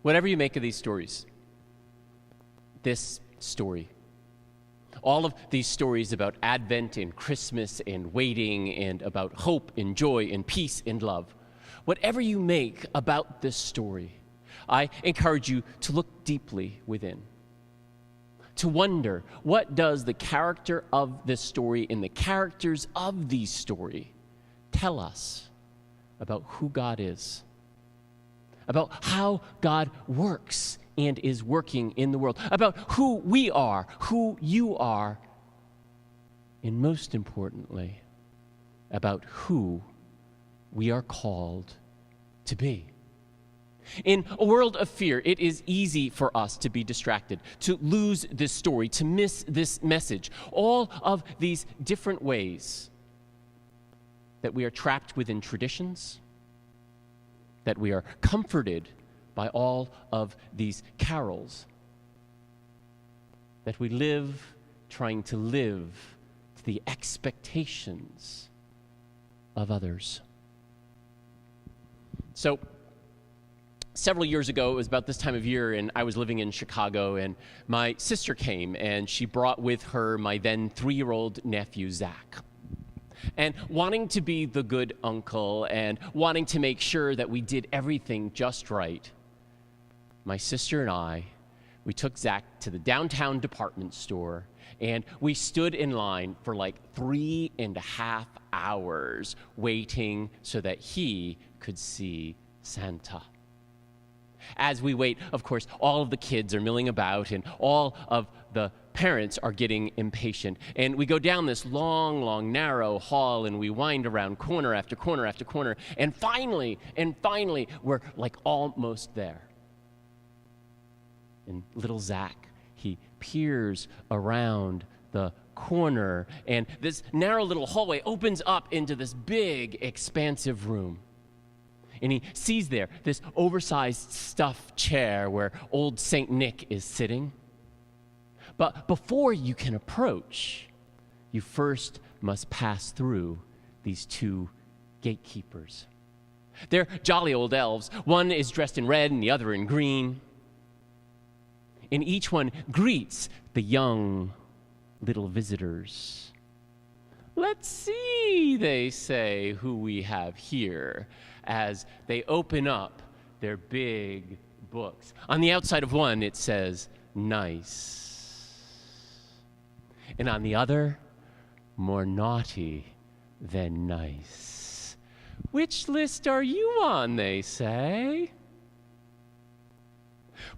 Whatever you make of these stories, this story, all of these stories about Advent and Christmas and waiting and about hope and joy and peace and love, whatever you make about this story, I encourage you to look deeply within, to wonder, what does the character of this story and the characters of these story tell us about who God is, about how God works and is working in the world, about who we are, who you are, and most importantly, about who we are called to be. In a world of fear, it is easy for us to be distracted, to lose this story, to miss this message. All of these different ways that we are trapped within traditions, that we are comforted by all of these carols, that we live trying to live to the expectations of others. So, several years ago, it was about this time of year, and I was living in Chicago, and my sister came, and she brought with her my then 3-year-old nephew, Zach. And wanting to be the good uncle and wanting to make sure that we did everything just right, my sister and we took Zach to the downtown department store, and we stood in line for like 3.5 hours waiting so that he could see Santa. As we wait, of course, all of the kids are milling about, and all of the parents are getting impatient. And we go down this long, long, narrow hall, and we wind around corner after corner after corner, and finally, we're like almost there. And little Zach, he peers around the corner, and this narrow little hallway opens up into this big, expansive room. And he sees there this oversized stuffed chair where old St. Nick is sitting. But before you can approach, you first must pass through these 2 gatekeepers. They're jolly old elves. One is dressed in red and the other in green. And each one greets the young little visitors. "Let's see," they say, "who we have here," as they open up their big books. On the outside of one, it says, "Nice." And on the other, "More naughty than nice." "Which list are you on?" they say.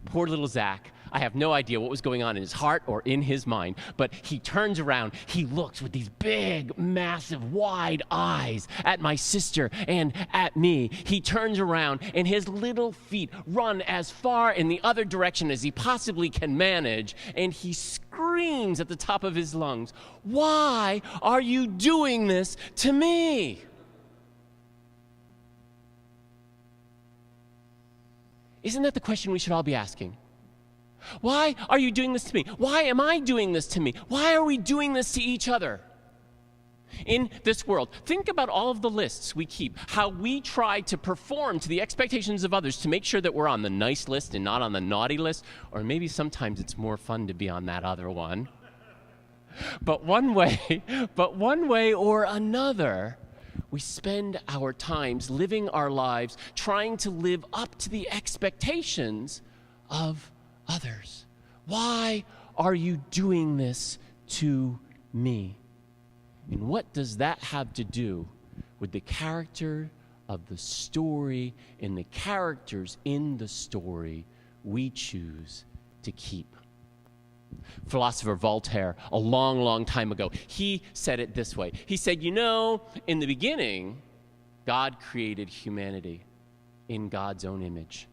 Poor little Zach, I have no idea what was going on in his heart or in his mind, but he turns around, he looks with these big, massive, wide eyes at my sister and at me. He turns around, and his little feet run as far in the other direction as he possibly can manage, and he screams at the top of his lungs, "Why are you doing this to me?" Isn't that the question we should all be asking? Why are you doing this to me? Why am I doing this to me? Why are we doing this to each other? In this world, think about all of the lists we keep, how we try to perform to the expectations of others to make sure that we're on the nice list and not on the naughty list, or maybe sometimes it's more fun to be on that other one. But one way or another, we spend our times living our lives trying to live up to the expectations of others. Why are you doing this to me? And what does that have to do with the character of the story and the characters in the story we choose to keep? Philosopher Voltaire, a long, long time ago, he said it this way. He said, in the beginning, God created humanity in God's own image.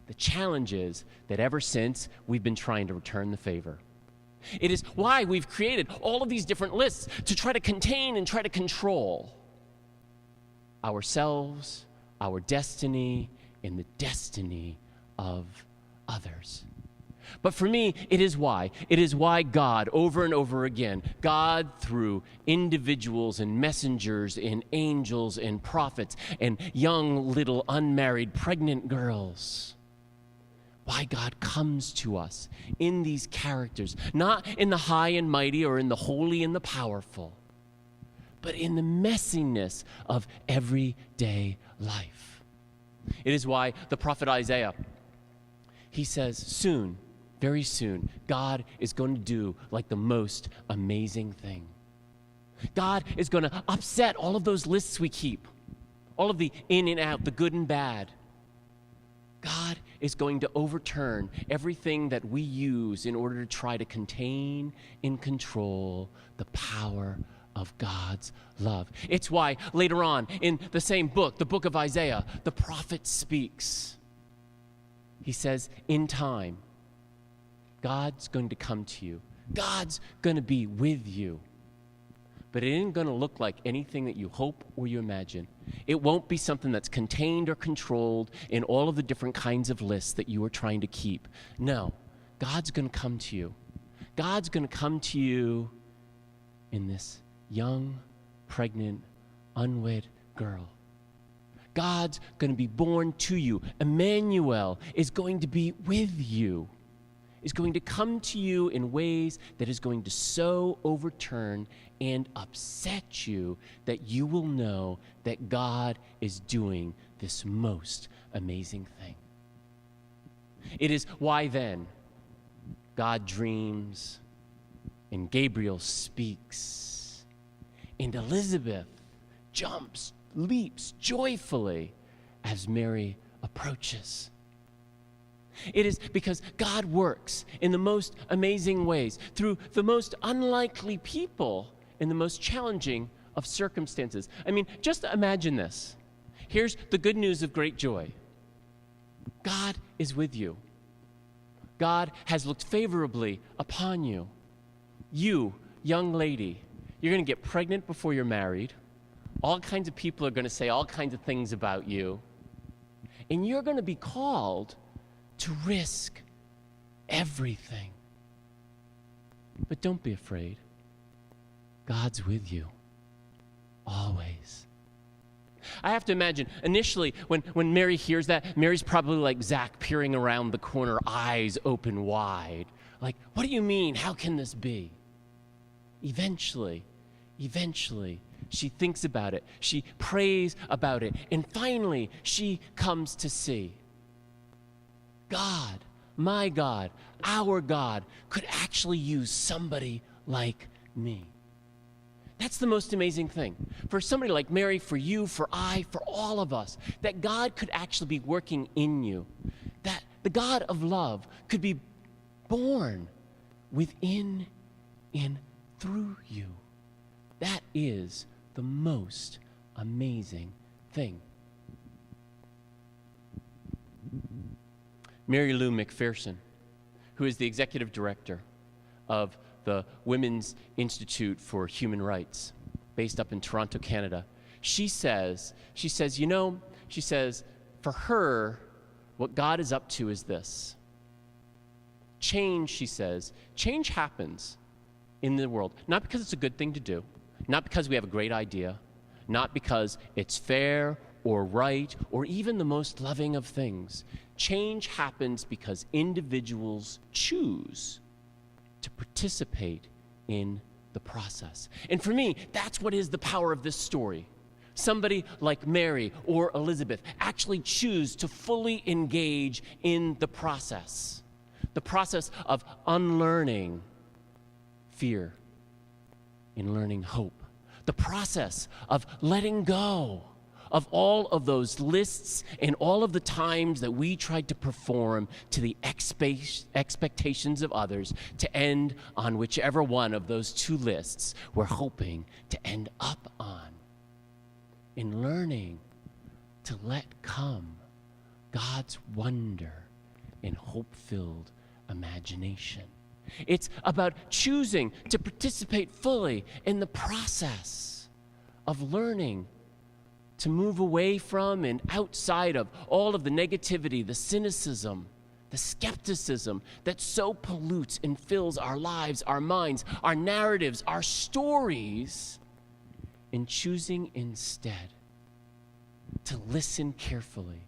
The challenge is that ever since, we've been trying to return the favor. It is why we've created all of these different lists to try to contain and try to control ourselves, our destiny, and the destiny of others. But for me, it is why God, over and over again, God through individuals and messengers and angels and prophets and young little unmarried pregnant girls, why God comes to us in these characters, not in the high and mighty or in the holy and the powerful, but in the messiness of everyday life. It is why the prophet Isaiah, he says, soon, very soon, God is going to do like the most amazing thing. God is going to upset all of those lists we keep, all of the in and out, the good and bad. God is going to overturn everything that we use in order to try to contain and control the power of God's love. It's why later on in the same book, the book of Isaiah, the prophet speaks. He says, in time, God's going to come to you. God's going to be with you. But it isn't going to look like anything that you hope or you imagine. It won't be something that's contained or controlled in all of the different kinds of lists that you are trying to keep. No, God's going to come to you. God's going to come to you in this young, pregnant, unwed girl. God's going to be born to you. Emmanuel is going to be with you, is going to come to you in ways that is going to so overturn and upset you that you will know that God is doing this most amazing thing. It is why then God dreams and Gabriel speaks and Elizabeth jumps, leaps joyfully as Mary approaches. It is because God works in the most amazing ways through the most unlikely people in the most challenging of circumstances. I mean, just imagine this. Here's the good news of great joy. God is with you. God has looked favorably upon you. You, young lady, you're going to get pregnant before you're married. All kinds of people are going to say all kinds of things about you. And you're going to be called to risk everything. But don't be afraid. God's with you, always. I have to imagine, initially, when Mary hears that, Mary's probably like Zach peering around the corner, eyes open wide. Like, what do you mean? How can this be? Eventually, she thinks about it. She prays about it. And finally, she comes to see. God, my God, our God, could actually use somebody like me. That's the most amazing thing. For somebody like Mary, for you, for I, for all of us, that God could actually be working in you. That the God of love could be born within and through you. That is the most amazing thing. Mary Lou McPherson, who is the executive director of the Women's Institute for Human Rights, based up in Toronto, Canada, she says, for her, what God is up to is this. Change, she says, change happens in the world, not because it's a good thing to do, not because we have a great idea, not because it's fair or right or even the most loving of things. Change happens because individuals choose to participate in the process. And for me, that's what is the power of this story. Somebody like Mary or Elizabeth actually choose to fully engage in the process of unlearning fear and learning hope, the process of letting go of all of those lists and all of the times that we tried to perform to the expectations of others to end on whichever one of those two lists we're hoping to end up on. In learning to let come God's wonder and hope-filled imagination. It's about choosing to participate fully in the process of learning to move away from and outside of all of the negativity, the cynicism, the skepticism that so pollutes and fills our lives, our minds, our narratives, our stories, and choosing instead to listen carefully,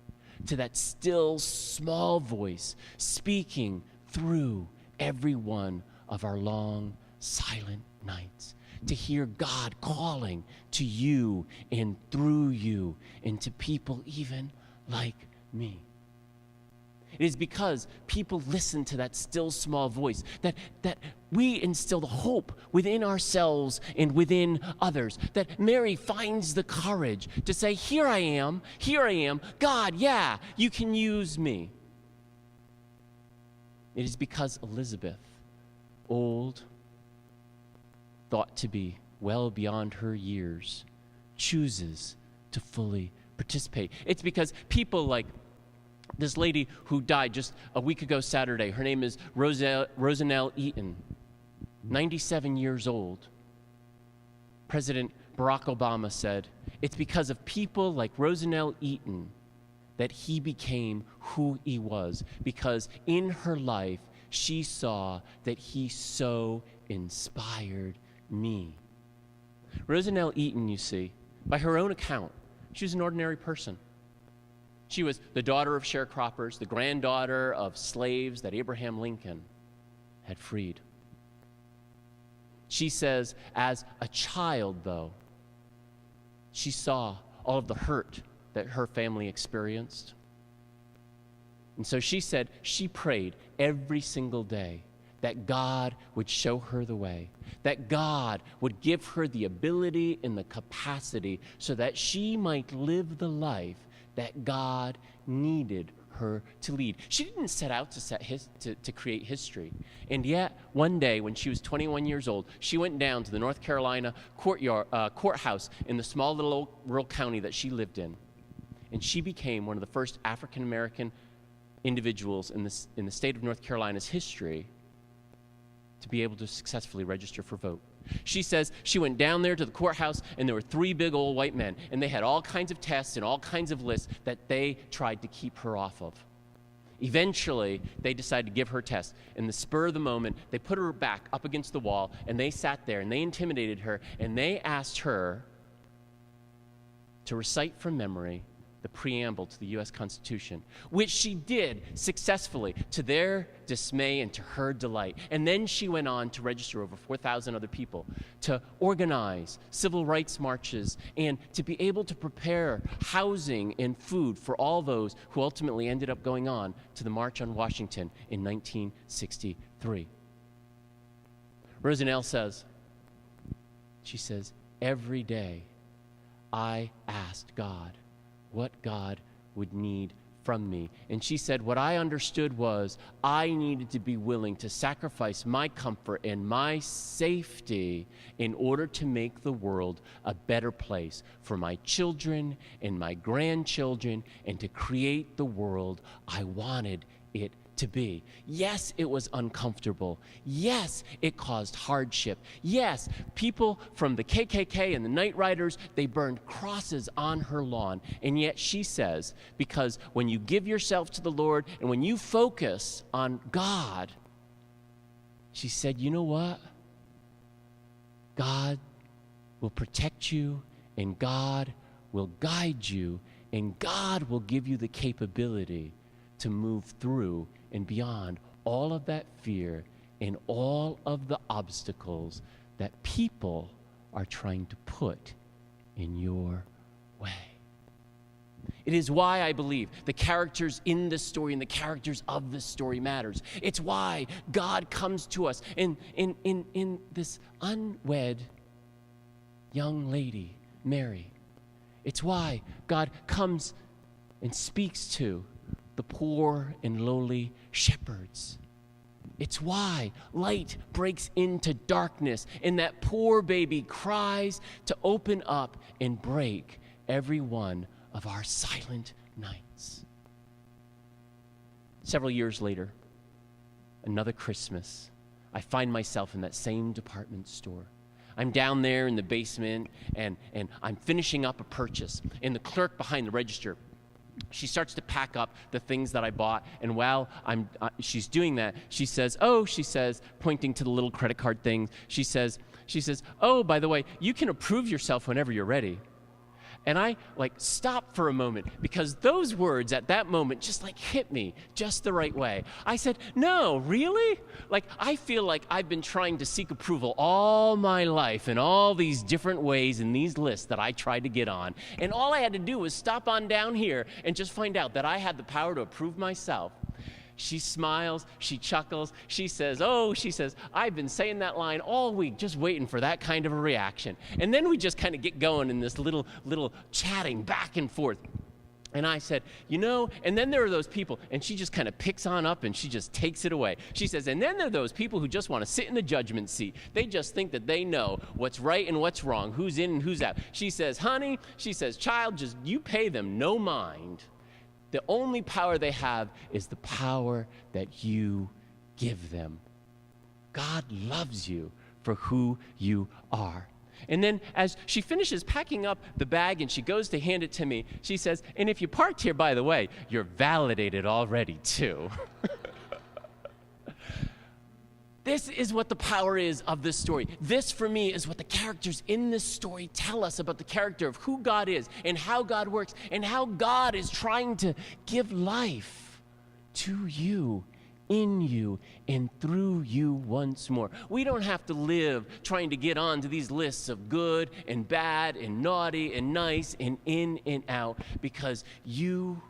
to that still small voice speaking through every one of our long, silent nights, to hear God calling to you and through you and to people even like me. It is because people listen to that still small voice that we instill the hope within ourselves and within others, that Mary finds the courage to say, here I am, God, yeah, you can use me. It is because Elizabeth, old, thought to be well beyond her years, chooses to fully participate. It's because people like this lady who died just a week ago Saturday, her name is Rosanelle Eaton, 97 years old. President Barack Obama said, it's because of people like Rosanelle Eaton that he became who he was, because in her life, she saw that he so inspired me. Rosanelle Eaton, you see, by her own account, she was an ordinary person. She was the daughter of sharecroppers, the granddaughter of slaves that Abraham Lincoln had freed. She says, as a child, though, she saw all of the hurt that her family experienced. And so she said she prayed every single day that God would show her the way, that God would give her the ability and the capacity so that she might live the life that God needed her to lead. She didn't set out to create history. And yet, one day when she was 21 years old, she went down to the North Carolina courthouse in the small little rural county that she lived in. And she became one of the first African-American individuals in the state of North Carolina's history to be able to successfully register for vote. She says she went down there to the courthouse, and there were 3 big old white men, and they had all kinds of tests and all kinds of lists that they tried to keep her off of. Eventually, they decided to give her a test. In the spur of the moment, they put her back up against the wall, and they sat there, and they intimidated her, and they asked her to recite from memory the preamble to the U.S. Constitution, which she did successfully to their dismay and to her delight. And then she went on to register over 4,000 other people, to organize civil rights marches, and to be able to prepare housing and food for all those who ultimately ended up going on to the March on Washington in 1963. Rosanelle says, every day I asked God what God would need from me. And she said, what I understood was I needed to be willing to sacrifice my comfort and my safety in order to make the world a better place for my children and my grandchildren and to create the world I wanted it to be. Yes, it was uncomfortable. Yes, it caused hardship. Yes, people from the KKK and the Night Riders, they burned crosses on her lawn. And yet she says, because when you give yourself to the Lord and when you focus on God, she said, you know what? God will protect you, and God will guide you, and God will give you the capability to move through and beyond all of that fear and all of the obstacles that people are trying to put in your way. It is why I believe the characters in this story and the characters of this story matters. It's why God comes to us in this unwed young lady, Mary. It's why God comes and speaks to the poor and lowly shepherds. It's why light breaks into darkness and that poor baby cries to open up and break every one of our silent nights. Several years later, another Christmas, I find myself in that same department store. I'm down there in the basement and I'm finishing up a purchase, and the clerk behind the register, she starts to pack up the things that I bought, and while she's doing that, she says, pointing to the little credit card thing, she says, oh, by the way, you can approve yourself whenever you're ready. And I stopped for a moment because those words at that moment just hit me just the right way. I said, no, really? I feel like I've been trying to seek approval all my life in all these different ways in these lists that I tried to get on. And all I had to do was stop on down here and just find out that I had the power to approve myself. She smiles, she chuckles, she says, I've been saying that line all week, just waiting for that kind of a reaction. And then we just kind of get going in this little chatting back and forth. And I said, and then there are those people, and she just kind of picks on up and she just takes it away. She says, and then there are those people who just want to sit in the judgment seat. They just think that they know what's right and what's wrong, who's in and who's out. She says, honey, child, just you pay them no mind. The only power they have is the power that you give them. God loves you for who you are. And then as she finishes packing up the bag and she goes to hand it to me, she says, and if you parked here, by the way, you're validated already too. This is what the power is of this story. This, for me, is what the characters in this story tell us about the character of who God is and how God works and how God is trying to give life to you, in you, and through you once more. We don't have to live trying to get onto these lists of good and bad and naughty and nice and in and out, because you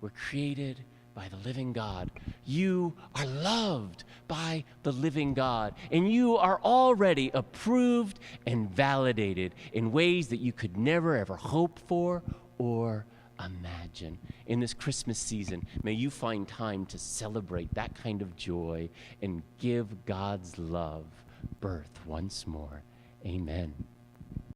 were created by the living God. You are loved by the living God, and you are already approved and validated in ways that you could never ever hope for or imagine. In this Christmas season, may you find time to celebrate that kind of joy and give God's love birth once more. Amen.